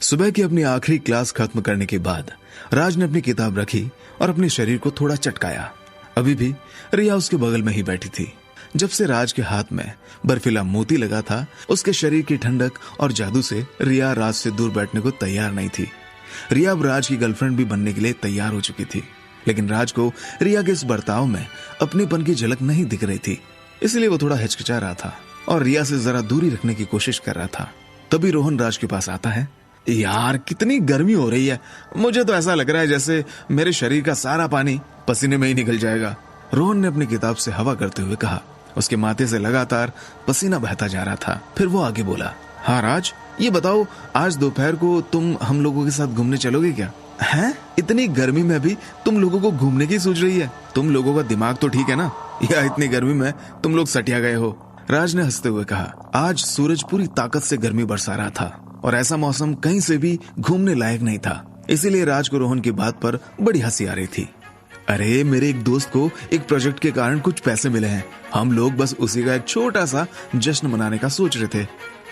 सुबह की अपनी आखिरी क्लास खत्म करने के बाद राज ने अपनी किताब रखी और अपने शरीर को थोड़ा चटकाया। अभी भी रिया उसके बगल में ही बैठी थी। जब से राज के हाथ में बर्फीला मोती लगा था, उसके शरीर की ठंडक और जादू से रिया राज से दूर बैठने को तैयार नहीं थी। रिया अब राज की गर्लफ्रेंड भी बनने के लिए तैयार हो चुकी थी, लेकिन राज को रिया के इस बर्ताव में अपनेपन की झलक नहीं दिख रही थी, इसलिए वो थोड़ा हिचकिचा रहा था और रिया से जरा दूरी रखने की कोशिश कर रहा था। तभी रोहन राज के पास आता है। यार, कितनी गर्मी हो रही है, मुझे तो ऐसा लग रहा है जैसे मेरे शरीर का सारा पानी पसीने में ही निकल जाएगा। रोहन ने अपनी किताब से हवा करते हुए कहा। उसके माथे से लगातार पसीना बहता जा रहा था। फिर वो आगे बोला, हाँ राज, ये बताओ, आज दोपहर को तुम हम लोगों के साथ घूमने चलोगे क्या? हैं? इतनी गर्मी में भी तुम लोगों को घूमने की सोच रही है? तुम लोगों का दिमाग तो ठीक है ना, या इतनी गर्मी में तुम लोग सटिया गए हो? राज ने हंसते हुए कहा। आज सूरज पूरी ताकत से गर्मी बरसा रहा था और ऐसा मौसम कहीं से भी घूमने लायक नहीं था, इसीलिए राज को रोहन की बात पर बड़ी हंसी आ रही थी। अरे, मेरे एक दोस्त को एक प्रोजेक्ट के कारण कुछ पैसे मिले हैं, हम लोग बस उसी का एक छोटा सा जश्न मनाने का सोच रहे थे।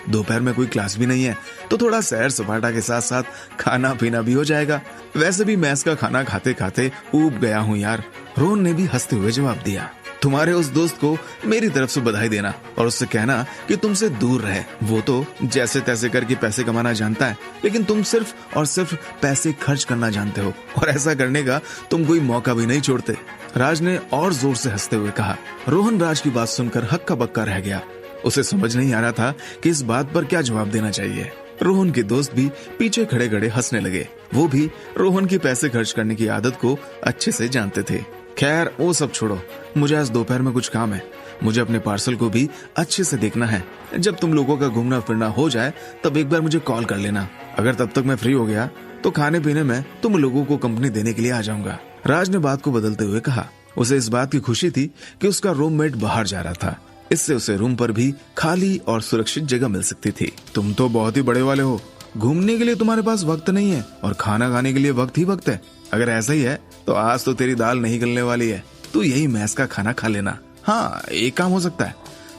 दोपहर में कोई क्लास भी नहीं है, तो थोड़ा सैर सपाटा के साथ साथ खाना पीना भी हो जाएगा। वैसे भी मैस का खाना खाते खाते ऊब गया हूँ यार। रोहन ने भी हंसते हुए जवाब दिया। तुम्हारे उस दोस्त को मेरी तरफ से बधाई देना और उससे कहना कि तुमसे दूर रहे। वो तो जैसे तैसे करके पैसे कमाना जानता है, लेकिन तुम सिर्फ और सिर्फ पैसे खर्च करना जानते हो, और ऐसा करने का तुम कोई मौका भी नहीं छोड़ते। राज ने और जोर से हंसते हुए कहा। रोहन राज की बात सुनकर हक्का बक्का रह गया। उसे समझ नहीं आ रहा था कि इस बात पर क्या जवाब देना चाहिए। रोहन के दोस्त भी पीछे खड़े खड़े हंसने लगे। वो भी रोहन की पैसे खर्च करने की आदत को अच्छे से जानते थे। खैर, वो सब छोड़ो, मुझे आज दोपहर में कुछ काम है। मुझे अपने पार्सल को भी अच्छे से देखना है। जब तुम लोगों का घूमना फिरना हो जाए तब एक बार मुझे कॉल कर लेना। अगर तब तक मैं फ्री हो गया तो खाने पीने में तुम लोगों को कंपनी देने के लिए आ जाऊंगा। राज ने बात को बदलते हुए कहा। उसे इस बात की खुशी थी कि उसका रूममेट बाहर जा रहा था, इससे उसे रूम पर भी खाली और सुरक्षित जगह मिल सकती थी। तुम तो बहुत ही बड़े वाले हो, घूमने के लिए तुम्हारे पास वक्त नहीं है और खाना खाने के लिए वक्त ही वक्त है। अगर ऐसा ही है तो आज तो तेरी दाल नहीं गलने वाली है, तू यही मैस का खाना खा लेना। हाँ, एक काम हो सकता है,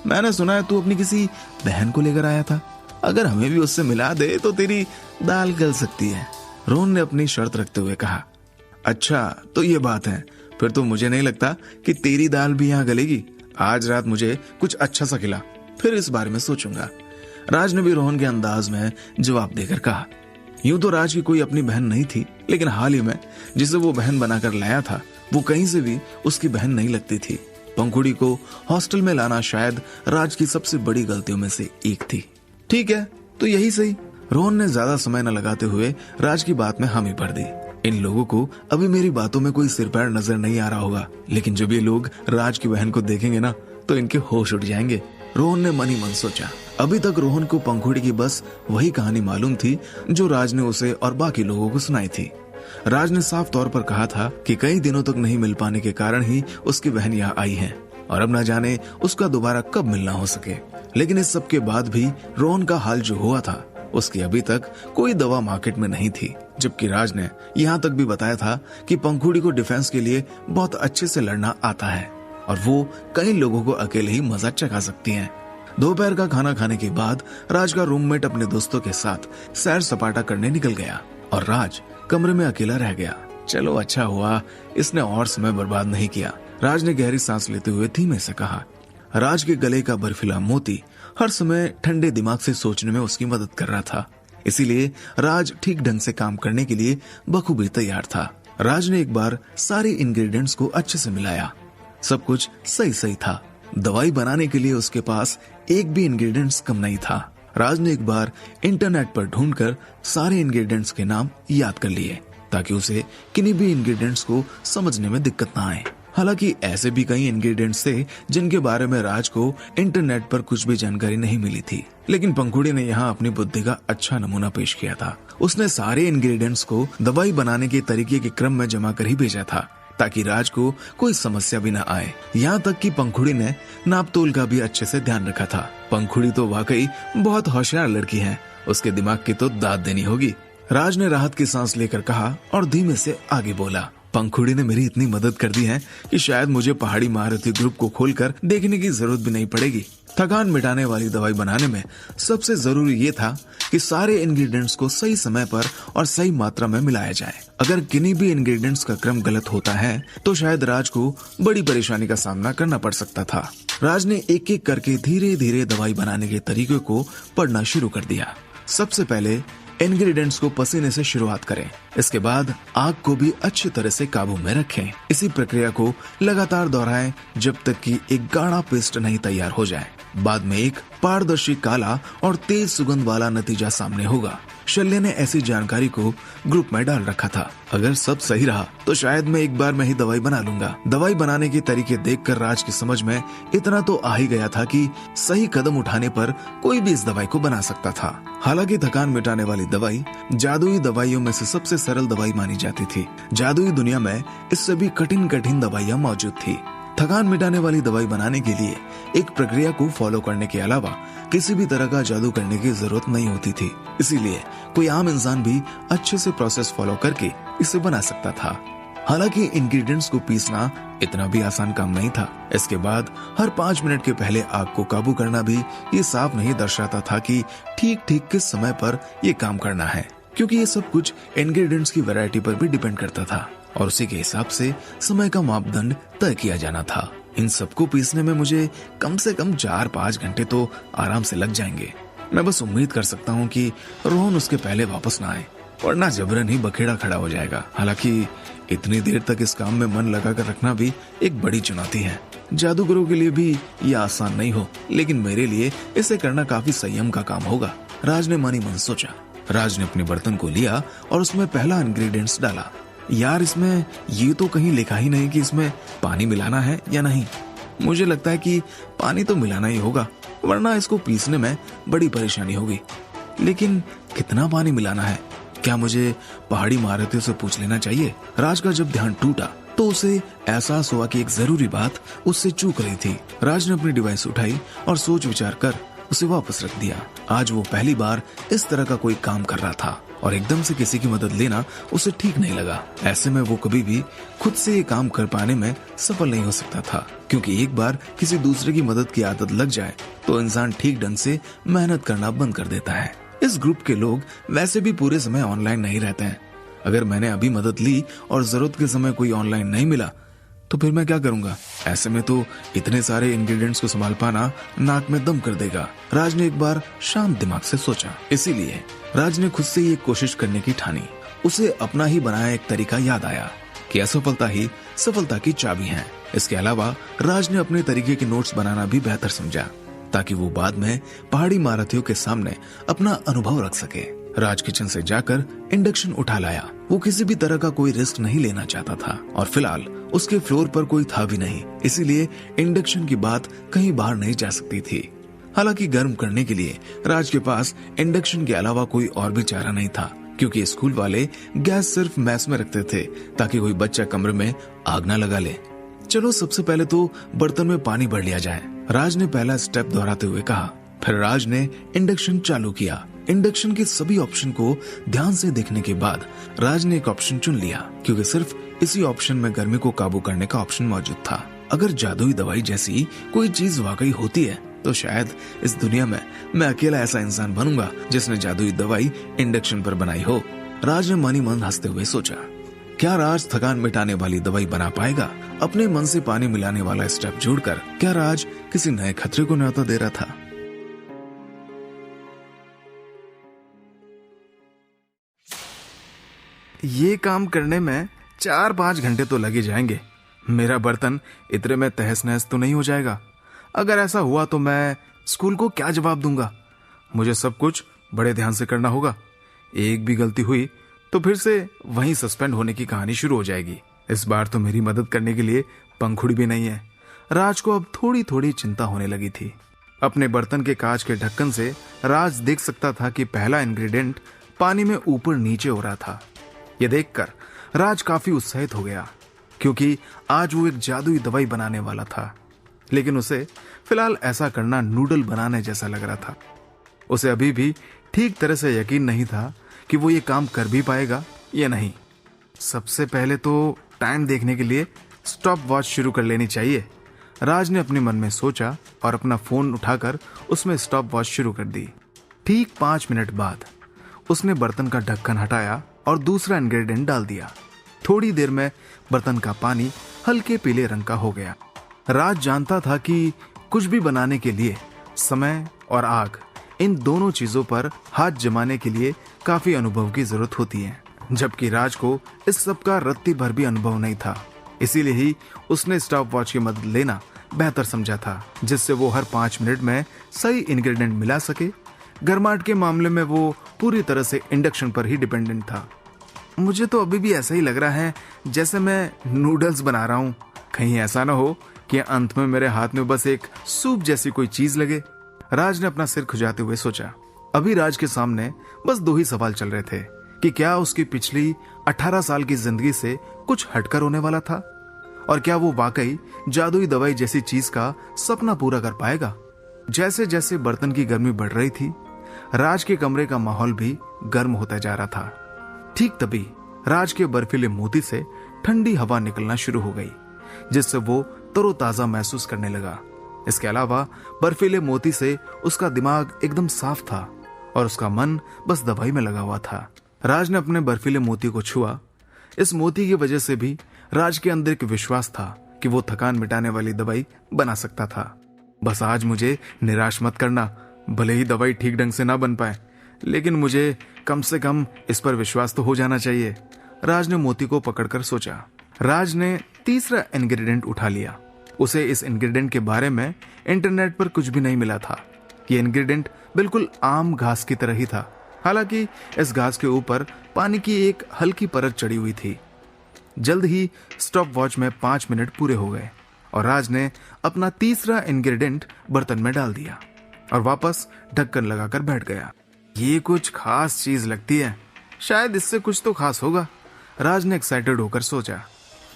मैंने सुना है तू अपनी किसी बहन को लेकर आया था, अगर हमें भी उससे मिला दे तो तेरी दाल गल सकती है। रोहन ने अपनी शर्त रखते हुए कहा। अच्छा, तो ये बात है, फिर तो मुझे नहीं लगता कि तेरी दाल भी यहाँ गलेगी। आज रात मुझे कुछ अच्छा सा खिला, फिर इस बारे में सोचूंगा। राज ने भी रोहन के अंदाज में जवाब देकर कहा। यूं तो राज की कोई अपनी बहन नहीं थी, लेकिन हाल ही में जिसे वो बहन बनाकर लाया था वो कहीं से भी उसकी बहन नहीं लगती थी। पंखुड़ी को हॉस्टल में लाना शायद राज की सबसे बड़ी गलतियों में से एक थी। ठीक है, तो यही सही। रोहन ने ज्यादा समय न लगाते हुए राज की बात में हामी भर दी। इन लोगों को अभी मेरी बातों में कोई सिर पैर नजर नहीं आ रहा होगा, लेकिन जब ये लोग राज की बहन को देखेंगे ना तो इनके होश उड़ जाएंगे। रोहन ने मन ही मन सोचा। अभी तक रोहन को पंखुड़ी की बस वही कहानी मालूम थी जो राज ने उसे और बाकी लोगों को सुनाई थी। राज ने साफ तौर पर कहा था कि कई दिनों तक नहीं मिल पाने के कारण ही उसकी बहन यहाँ आई है और अब न जाने उसका दोबारा कब मिलना हो सके। लेकिन इस सब के बाद भी रोहन का हाल जो हुआ था उसकी अभी तक कोई दवा मार्केट में नहीं थी, जबकि राज ने यहाँ तक भी बताया था कि पंखुड़ी को डिफेंस के लिए बहुत अच्छे से लड़ना आता है और वो कई लोगों को अकेले ही मजा चखा सकती हैं। दोपहर का खाना खाने के बाद राज का रूममेट अपने दोस्तों के साथ सैर सपाटा करने निकल गया और राज कमरे में अकेला रह गया। चलो अच्छा हुआ इसने और समय बर्बाद नहीं किया, राज ने गहरी सांस लेते हुए धीमे से कहा। राज के गले का बर्फीला मोती हर समय ठंडे दिमाग से सोचने में उसकी मदद कर रहा था, इसीलिए राज ठीक ढंग से काम करने के लिए बखूबी तैयार था। राज ने एक बार सारे इंग्रेडिएंट्स को अच्छे से मिलाया। सब कुछ सही सही था। दवाई बनाने के लिए उसके पास एक भी इंग्रेडिएंट्स कम नहीं था। राज ने एक बार इंटरनेट पर ढूंढकर सारे इंग्रेडिएंट्स के नाम याद कर लिए ताकि उसे किन्हीं भी इंग्रेडिएंट्स को समझने में दिक्कत ना आए। हालांकि ऐसे भी कई इंग्रेडिएंट्स थे जिनके बारे में राज को इंटरनेट पर कुछ भी जानकारी नहीं मिली थी, लेकिन पंखुड़ी ने यहाँ अपनी बुद्धि का अच्छा नमूना पेश किया था। उसने सारे इंग्रेडिएंट्स को दवाई बनाने के तरीके के क्रम में जमा कर ही भेजा था ताकि राज को कोई समस्या भी न आए। यहाँ तक कि पंखुड़ी ने नापतोल का भी अच्छे से ध्यान रखा था। पंखुड़ी तो वाकई बहुत होशियार लड़की है, उसके दिमाग की तो दाद देनी होगी। राज ने राहत की सांस लेकर कहा और धीमे से आगे बोला। पंखुड़ी ने मेरी इतनी मदद कर दी है कि शायद मुझे पहाड़ी महारथी ग्रुप को खोलकर देखने की जरूरत भी नहीं पड़ेगी। थकान मिटाने वाली दवाई बनाने में सबसे जरूरी ये था कि सारे इंग्रेडिएंट्स को सही समय पर और सही मात्रा में मिलाया जाए। अगर किन्हीं भी इंग्रेडिएंट्स का क्रम गलत होता है तो शायद राज को बड़ी परेशानी का सामना करना पड़ सकता था। राज ने एक एक करके धीरे धीरे दवाई बनाने के तरीके को पढ़ना शुरू कर दिया। सबसे पहले इंग्रेडिएंट्स को पसीने से शुरुआत करें। इसके बाद आग को भी अच्छी तरह से काबू में रखें। इसी प्रक्रिया को लगातार दोहराएं जब तक कि एक गाढ़ा पेस्ट नहीं तैयार हो जाए। बाद में एक पारदर्शी काला और तेज सुगंध वाला नतीजा सामने होगा। शल्य ने ऐसी जानकारी को ग्रुप में डाल रखा था। अगर सब सही रहा तो शायद मैं एक बार में ही दवाई बना लूंगा। दवाई बनाने के तरीके देखकर राज की समझ में इतना तो आ ही गया था कि सही कदम उठाने पर कोई भी इस दवाई को बना सकता था। हालांकि थकान मिटाने वाली दवाई जादुई दवाइयों में से सबसे सरल दवाई मानी जाती थी। जादुई दुनिया में इससे भी कठिन दवाइयाँ मौजूद थी। थकान मिटाने वाली दवाई बनाने के लिए एक प्रक्रिया को फॉलो करने के अलावा किसी भी तरह का जादू करने की जरूरत नहीं होती थी। इसीलिए कोई आम इंसान भी अच्छे से प्रोसेस फॉलो करके इसे बना सकता था। हालांकि इंग्रेडिएंट्स को पीसना इतना भी आसान काम नहीं था। इसके बाद हर 5 मिनट के पहले आग को काबू करना भी ये साफ नहीं दर्शाता था कि ठीक किस समय पर ये काम करना है, क्योंकि ये सब कुछ इंग्रेडिएंट्स की वैरायटी पर भी डिपेंड करता था और उसी के हिसाब से समय का मापदंड तय किया जाना था। इन सबको पीसने में मुझे कम से कम 4-5 घंटे तो आराम से लग जाएंगे। मैं बस उम्मीद कर सकता हूँ कि रोहन उसके पहले वापस ना आए, वरना जबरन ही बखेड़ा खड़ा हो जाएगा। हालांकि इतनी देर तक इस काम में मन लगा कर रखना भी एक बड़ी चुनौती है। जादूगरों के लिए भी ये आसान नहीं हो, लेकिन मेरे लिए इसे करना काफी संयम का काम होगा। राज ने मन ही मन सोचा। राज ने अपने बर्तन को लिया और उसमें पहला इंग्रेडिएंट्स डाला। यार, इसमें ये तो कहीं लिखा ही नहीं कि इसमें पानी मिलाना है या नहीं। मुझे लगता है कि पानी तो मिलाना ही होगा, वरना इसको पीसने में बड़ी परेशानी होगी। लेकिन कितना पानी मिलाना है? क्या मुझे पहाड़ी महारथियों से पूछ लेना चाहिए? राज का जब ध्यान टूटा तो उसे एहसास हुआ कि एक जरूरी बात उससे चूक रही थी। राज ने अपनी डिवाइस उठाई और सोच विचार कर उसे वापस रख दिया। आज वो पहली बार इस तरह का कोई काम कर रहा था और एकदम से किसी की मदद लेना उसे ठीक नहीं लगा। ऐसे में वो कभी भी खुद से ये काम कर पाने में सफल नहीं हो सकता था, क्योंकि एक बार किसी दूसरे की मदद की आदत लग जाए तो इंसान ठीक ढंग से मेहनत करना बंद कर देता है। इस ग्रुप के लोग वैसे भी पूरे समय ऑनलाइन नहीं रहते हैं। अगर मैंने अभी मदद ली और जरूरत के समय कोई ऑनलाइन नहीं मिला तो फिर मैं क्या करूंगा? ऐसे में तो इतने सारे इंग्रेडिएंट्स को संभाल पाना नाक में दम कर देगा। राज ने एक बार शांत दिमाग से सोचा। इसीलिए राज ने खुद से ये कोशिश करने की ठानी। उसे अपना ही बनाया एक तरीका याद आया कि असफलता ही सफलता की चाबी है। इसके अलावा राज ने अपने तरीके के नोट्स बनाना भी बेहतर समझा, ताकि वो बाद में पहाड़ी महारथियों के सामने अपना अनुभव रख सके। राज किचन से जाकर इंडक्शन उठा लाया। वो किसी भी तरह का कोई रिस्क नहीं लेना चाहता था और फिलहाल उसके फ्लोर पर कोई था भी नहीं, इसीलिए इंडक्शन की बात कहीं बाहर नहीं जा सकती थी। हालांकि गर्म करने के लिए राज के पास इंडक्शन के अलावा कोई और भी चारा नहीं था, क्योंकि स्कूल वाले गैस सिर्फ मैस में रखते थे ताकि कोई बच्चा कमरे में आग न लगा ले। चलो सबसे पहले तो बर्तन में पानी भर लिया जाए, राज ने पहला स्टेप दोहराते हुए कहा। फिर राज ने इंडक्शन चालू किया। इंडक्शन के सभी ऑप्शन को ध्यान से देखने के बाद राज ने एक ऑप्शन चुन लिया, क्योंकि सिर्फ इसी ऑप्शन में गर्मी को काबू करने का ऑप्शन मौजूद था। अगर जादुई दवाई जैसी कोई चीज वाकई होती है तो शायद इस दुनिया में मैं अकेला ऐसा इंसान बनूंगा जिसने जादुई दवाई इंडक्शन पर बनाई हो। राज ने मन ही मन हंसते हुए सोचा, क्या राज थकान मिटाने वाली दवाई बना पाएगा? अपने मन से पानी मिलाने वाला स्टेप जोड़कर क्या राज किसी नए खतरे को न्योता दे रहा था? ये काम करने में 4-5 घंटे तो लगे जाएंगे। मेरा बर्तन इतने में तहस नहस तो नहीं हो जाएगा। अगर ऐसा हुआ तो मैं स्कूल को क्या जवाब दूंगा? मुझे सब कुछ बड़े ध्यान से करना होगा। एक भी गलती हुई तो फिर से वहीं सस्पेंड होने की कहानी शुरू हो जाएगी। इस बार तो मेरी मदद करने के लिए पंखुड़ी भी नहीं है। राज को अब थोड़ी थोड़ी चिंता होने लगी थी। अपने बर्तन के कांच के ढक्कन से राज देख सकता था कि पहला इंग्रेडिएंट पानी में ऊपर नीचे हो रहा था। यह देखकर राज काफी उत्साहित हो गया, क्योंकि आज वो एक जादुई दवाई बनाने वाला था। लेकिन उसे फिलहाल ऐसा करना नूडल बनाने जैसा लग रहा था। उसे अभी भी ठीक तरह से यकीन नहीं था कि वो ये काम कर भी पाएगा या नहीं। सबसे पहले तो टाइम देखने के लिए स्टॉप वॉच शुरू कर लेनी चाहिए। राज ने अपने मन में सोचा और अपना फोन उठाकर उसमें स्टॉप वॉच शुरू कर दी। ठीक 5 मिनट बाद उसने बर्तन का ढक्कन हटाया और दूसरा इंग्रेडिएंट डाल दिया। थोड़ी देर में बर्तन का पानी हल्के पीले रंग का हो गया। राज जानता था कि कुछ भी बनाने के लिए समय और आग, इन दोनों चीजों पर हाथ जमाने के लिए काफी अनुभव की जरूरत होती है, जबकि राज को इस सब का रत्ती भर भी अनुभव नहीं था। इसीलिए ही उसने स्टॉप वॉच की मदद लेना बेहतर समझा था, जिससे वो हर 5 मिनट में सही इंग्रेडिएंट मिला सके। गर्माहट के मामले में वो पूरी तरह से इंडक्शन पर ही डिपेंडेंट था। मुझे तो अभी भी ऐसा ही लग रहा है जैसे मैं नूडल्स बना रहा हूँ। कहीं ऐसा ना हो कि अंत में मेरे हाथ में बस एक सूप जैसी कोई चीज लगे। राज ने अपना सिर खुजाते हुए सोचा। अभी राज के सामने बस 2 ही सवाल चल रहे थे कि क्या उसकी पिछली 18 साल की जिंदगी से कुछ हटकर होने वाला था, और क्या वो वाकई जादुई दवाई जैसी चीज का सपना पूरा कर पाएगा। जैसे जैसे बर्तन की गर्मी बढ़ रही थी, राज के कमरे का माहौल भी गर्म होता जा रहा था। ठीक तभी राज के बर्फीले मोती से ठंडी हवा निकलना शुरू हो गई, जिससे वो तरोताजा महसूस करने लगा। इसके अलावा बर्फीले मोती से उसका दिमाग एकदम साफ था और उसका मन बस दवाई में लगा हुआ था। राज ने अपने बर्फीले मोती को छुआ। इस मोती की वजह से भी राज के अंदर एक विश्वास था कि वो थकान मिटाने वाली दवाई बना सकता था। बस आज मुझे निराश मत करना, भले ही दवाई ठीक ढंग से ना बन पाए, लेकिन मुझे कम से कम इस पर विश्वास तो हो जाना चाहिए। राज ने मोती को पकड़कर सोचा। राज ने तीसरा इंग्रेडिएंट उठा लिया। उसे इस इंग्रेडिएंट के बारे में इंटरनेट पर कुछ भी नहीं मिला था। ये इंग्रेडिएंट बिल्कुल आम घास की तरह ही था, हालांकि इस घास के ऊपर पानी की एक हल्की परत चढ़ी हुई थी। जल्द ही स्टॉप वॉच में 5 मिनट पूरे हो गए और राज ने अपना तीसरा इंग्रेडिएंट बर्तन में डाल दिया और वापस ढक्कन लगाकर बैठ गया। ये कुछ खास चीज लगती है, शायद इससे कुछ तो खास होगा, राज ने एक्साइटेड होकर सोचा।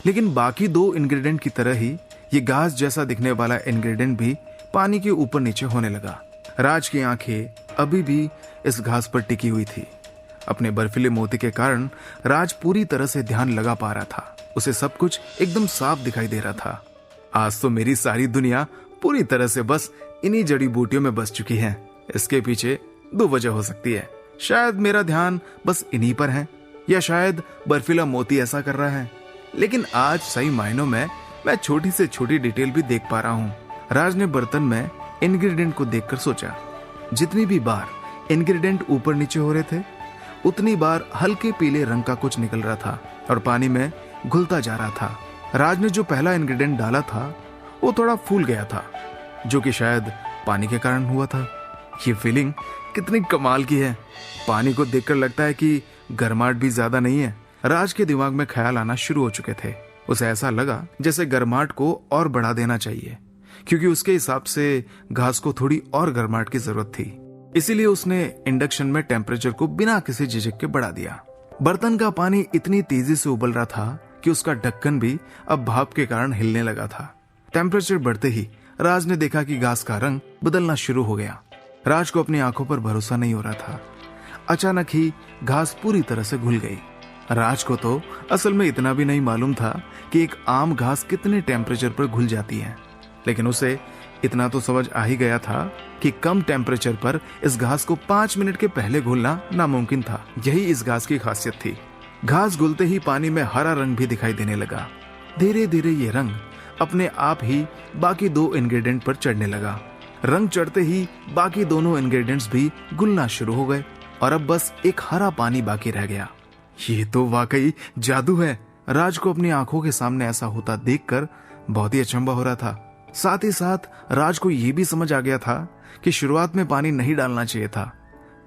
लेकिन बाकी 2 इंग्रेडिएंट की तरह ही ये घास जैसा दिखने वाला इंग्रेडिएंट भी पानी के ऊपर नीचे होने लगा। राज की आंखें अभी भी इस घास पर टिकी हुई थी। अपने बर्फीले मोती के कारण राज पूरी तरह से ध्यान लगा पा रहा था। उसे सब कुछ एकदम साफ दिखाई दे रहा था। आज तो मेरी सारी दुनिया पूरी तरह से बस इन्हीं जड़ी बूटियों में बस चुकी है। इसके पीछे 2 वजह हो सकती है। शायद मेरा ध्यान बस इन्हीं पर है, या शायद बर्फीला मोती ऐसा कर रहा है। लेकिन आज सही मायनों में मैं छोटी से छोटी डिटेल भी देख पा रहा हूँ। राज ने बर्तन में इंग्रेडिएंट को देखकर सोचा। जितनी भी बार इंग्रेडिएंट ऊपर नीचे हो रहे थे, उतनी बार हल्के पीले रंग का कुछ निकल रहा था और पानी में घुलता जा रहा था। राज ने जो पहला इंग्रेडिएंट डाला था वो थोड़ा फूल गया था, जो कि शायद पानी के कारण हुआ था। ये फीलिंग कितनी कमाल की है। पानी को देखकर लगता है कि गर्माहट भी ज्यादा नहीं है। राज के दिमाग में ख्याल आना शुरू हो चुके थे। उसे ऐसा लगा जैसे गर्माहट को और बढ़ा देना चाहिए, क्योंकि उसके हिसाब से घास को थोड़ी और गर्माहट की जरूरत थी। इसीलिए उसने इंडक्शन में टेम्परेचर को बिना किसी झिझक के बढ़ा दिया। बर्तन का पानी इतनी तेजी से उबल रहा था कि उसका ढक्कन भी अब भाप के कारण हिलने लगा था। टेम्परेचर बढ़ते ही राज ने देखा कि घास का रंग बदलना शुरू हो गया। राज को अपनी आंखों पर भरोसा नहीं हो रहा था। अचानक ही घास पूरी तरह से घुल गई। राज को तो असल में इतना भी नहीं मालूम था कि एक आम घास कितने टेम्परेचर पर घुल जाती है, लेकिन उसे इतना तो समझ आ ही गया था कि कम टेम्परेचर पर इस घास को 5 मिनट के पहले घुलना नामुमकिन था। यही इस घास की खासियत थी। घास घुलते ही पानी में हरा रंग भी दिखाई देने लगा। धीरे धीरे ये रंग अपने आप ही बाकी 2 इंग्रेडिएंट पर चढ़ने लगा। रंग चढ़ते ही बाकी दोनों इंग्रेडिएंट्स भी घुलना शुरू हो गए और अब बस एक हरा पानी बाकी रह गया। ये तो वाकई जादू है। राज को अपनी आंखों के सामने ऐसा होता देखकर बहुत ही अचंभा हो रहा था। साथ ही साथ राज को यह भी समझ आ गया था कि शुरुआत में पानी नहीं डालना चाहिए था।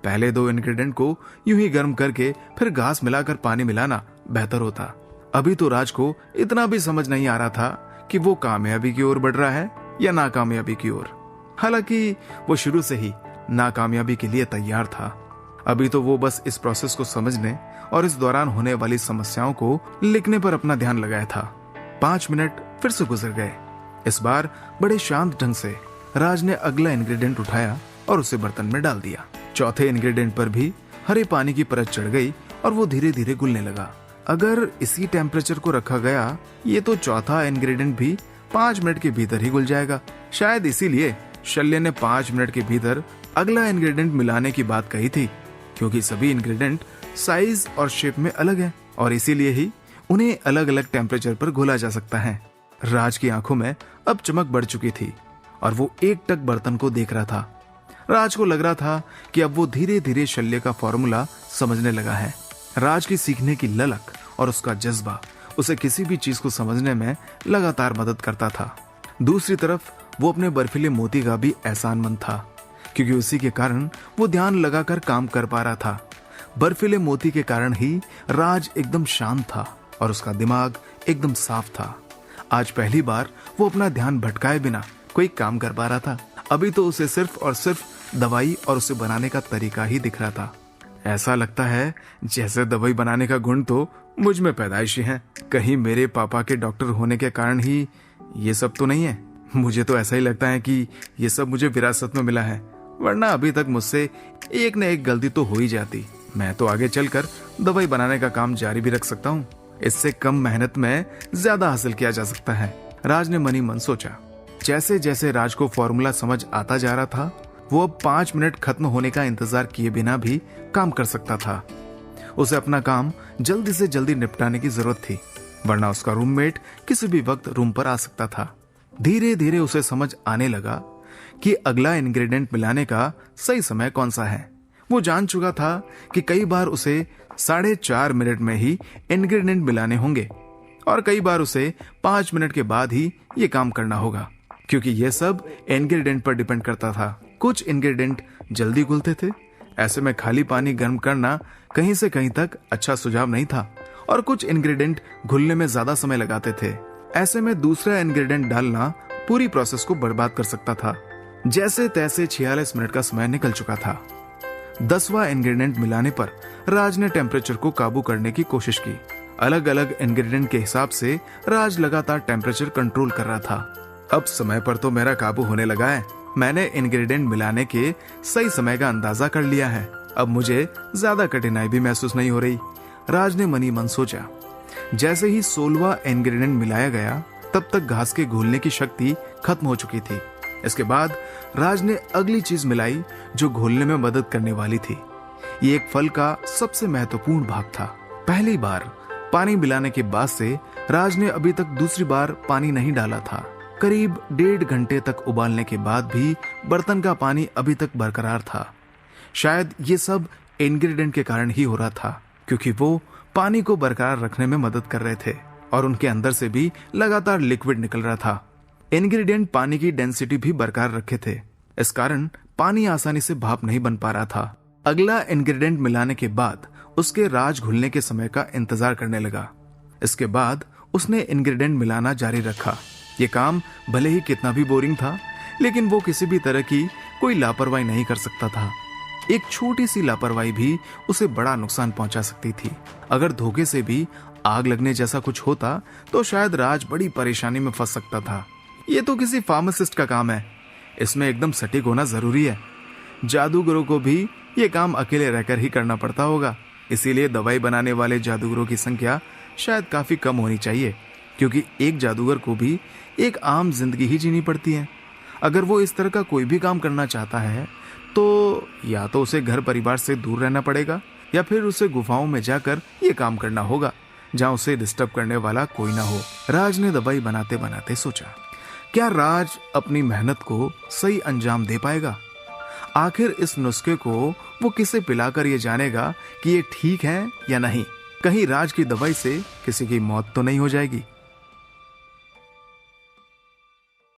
पहले 2 इंग्रेडिएंट को यूं ही गर्म करके फिर घास मिलाकर पानी मिलाना बेहतर होता। अभी तो राज को इतना भी समझ नहीं आ रहा था कि वो कामयाबी की ओर बढ़ रहा है या नाकामयाबी की ओर। हालांकि वो शुरू से ही नाकामयाबी के लिए तैयार था। अभी तो वो बस इस प्रोसेस को समझने और इस दौरान होने वाली समस्याओं को लिखने पर अपना ध्यान लगाया था। 5 मिनट फिर से गुजर गए। इस बार बड़े शांत ढंग से राज ने अगला इंग्रेडिएंट उठाया और उसे बर्तन में डाल दिया। चौथे इंग्रेडिएंट पर भी हरे पानी की परत चढ़ गई और वो धीरे धीरे घुलने लगा। अगर इसी टेम्परेचर को रखा गया, ये तो चौथा इंग्रेडिएंट भी 5 मिनट के भीतर ही घुल जाएगा। शायद इसीलिए शल्य ने 5 मिनट के भीतर अगला इंग्रेडिएंट मिलाने की बात कही थी, क्योंकि सभी इंग्रेडिएंट साइज और शेप में अलग हैं और इसीलिए ही उन्हें अलग अलग टेम्परेचर पर घोला जा सकता है। राज की आंखों में अब चमक बढ़ चुकी थी और वो एकटक बर्तन को देख रहा था। राज को लग रहा था कि अब वो धीरे धीरे शल्य का फॉर्मूला समझने लगा है। राज की सीखने की ललक और उसका जज्बा उसे किसी भी चीज को समझने में लगातार मदद करता था। दूसरी तरफ वो अपने बर्फीले मोती का भी एहसानमंद था, क्योंकि उसी के कारण वो ध्यान लगाकर काम कर पा रहा था। बर्फीले मोती के कारण ही राज एकदम शांत था और उसका दिमाग एकदम साफ था। आज पहली बार वो अपना ध्यान भटकाए बिना कोई काम कर पा रहा था। अभी तो उसे सिर्फ और सिर्फ दवाई और उसे बनाने का तरीका ही दिख रहा था। ऐसा लगता है जैसे दवाई बनाने का गुण तो मुझ में पैदाइशी है। कहीं मेरे पापा के डॉक्टर होने के कारण ही ये सब तो नहीं है। मुझे तो ऐसा ही लगता है कि ये सब मुझे विरासत में मिला है, वरना अभी तक मुझसे एक न एक गलती तो हो ही जाती। मैं तो आगे चलकर दवाई बनाने का काम जारी भी रख सकता हूँ। इससे कम मेहनत में ज्यादा हासिल किया जा सकता है, राज ने मनी मन सोचा। जैसे जैसे राज को फॉर्मूला समझ आता जा रहा था, वो अब 5 मिनट खत्म होने का इंतजार किए बिना भी काम कर सकता था। उसे अपना काम जल्दी से जल्दी निपटाने की जरूरत थी, वरना उसका रूममेट किसी भी वक्त रूम पर आ सकता था। धीरे धीरे उसे समझ आने लगा कि अगला इंग्रेडिएंट मिलाने का सही समय कौन सा है। वो जान चुका था कि कई बार उसे 4.5 मिनट में ही इंग्रेडिएंट मिलाने होंगे और कई बार उसे 5 मिनट के बाद ही ये काम करना होगा, क्योंकि ये सब इंग्रेडिएंट पर डिपेंड करता था। कुछ इंग्रेडिएंट जल्दी घुलते थे, ऐसे में खाली पानी गर्म करना कहीं से कहीं तक अच्छा सुझाव नहीं था, और कुछ इंग्रेडिएंट घुलने में ज्यादा समय लगाते थे। ऐसे में दूसरा इंग्रेडिएंट डालना पूरी प्रोसेस को बर्बाद कर सकता था। जैसे तैसे 46 मिनट का समय निकल चुका था। 10वां इंग्रेडिएंट मिलाने पर राज ने टेम्परेचर को काबू करने की कोशिश की। अलग अलग इंग्रेडिएंट के हिसाब से राज लगातार टेम्परेचर कंट्रोल कर रहा था। अब समय पर तो मेरा काबू होने लगा है। मैंने इंग्रेडिएंट मिलाने के सही समय का अंदाजा कर लिया है। अब मुझे ज्यादा कठिनाई भी महसूस नहीं हो रही, राज ने मनी मन सोचा। जैसे ही 16वां इंग्रेडिएंट मिलाया गया, तब तक घास के घुलने की शक्ति खत्म हो चुकी थी। इसके बाद राज ने अगली चीज मिलाई जो घुलने में मदद करने वाली थी। ये एक फल का सबसे महत्वपूर्ण भाग था। पहली बार पानी मिलाने के बाद से राज ने अभी तक दूसरी बार पानी नहीं डाला था। करीब 1.5 घंटे तक उबालने के बाद भी बर्तन का पानी अभी तक बरकरार था। शायद ये सब इंग्रेडिएंट के कारण ही हो रहा था, क्योंकि वो पानी को बरकरार रखने में मदद कर रहे थे और उनके अंदर से भी लगातार लिक्विड निकल रहा था। इंग्रेडिएंट पानी की डेंसिटी भी बरकरार रखे थे, इस कारण पानी आसानी से भाप नहीं बन पा रहा था। अगला इंग्रेडिएंट मिलाने के बाद उसके राज घुलने के समय का इंतजार करने लगा। इसके बाद उसने इंग्रेडिएंट मिलाना जारी रखा। ये काम भले ही कितना भी बोरिंग था, लेकिन वो किसी भी तरह की कोई लापरवाही नहीं कर सकता था। एक छोटी सी लापरवाही भी उसे बड़ा नुकसान पहुंचा सकती थी। अगर धोखे से भी आग लगने जैसा कुछ होता तो शायद राज बड़ी परेशानी में फंस सकता था। ये तो किसी फार्मासिस्ट का काम है, इसमें एकदम सटीक होना जरूरी है। जादूगरों को भी ये काम अकेले रहकर ही करना पड़ता होगा, इसीलिए दवाई बनाने वाले जादूगरों की संख्या शायद काफी कम होनी चाहिए, क्योंकि एक जादूगर को भी एक आम जिंदगी ही जीनी पड़ती है। अगर वो इस तरह का कोई भी काम करना चाहता है तो या तो उसे घर परिवार से दूर रहना पड़ेगा या फिर उसे गुफाओं में जाकर ये काम करना होगा, जहां उसे डिस्टर्ब करने वाला कोई ना हो। राज ने दवाई बनाते बनाते सोचा, क्या राज अपनी मेहनत को सही अंजाम दे पाएगा? आखिर इस नुस्खे को वो किसे पिलाकर ये जानेगा कि ये ठीक है या नहीं? कहीं राज की दवाई से किसी की मौत तो नहीं हो जाएगी?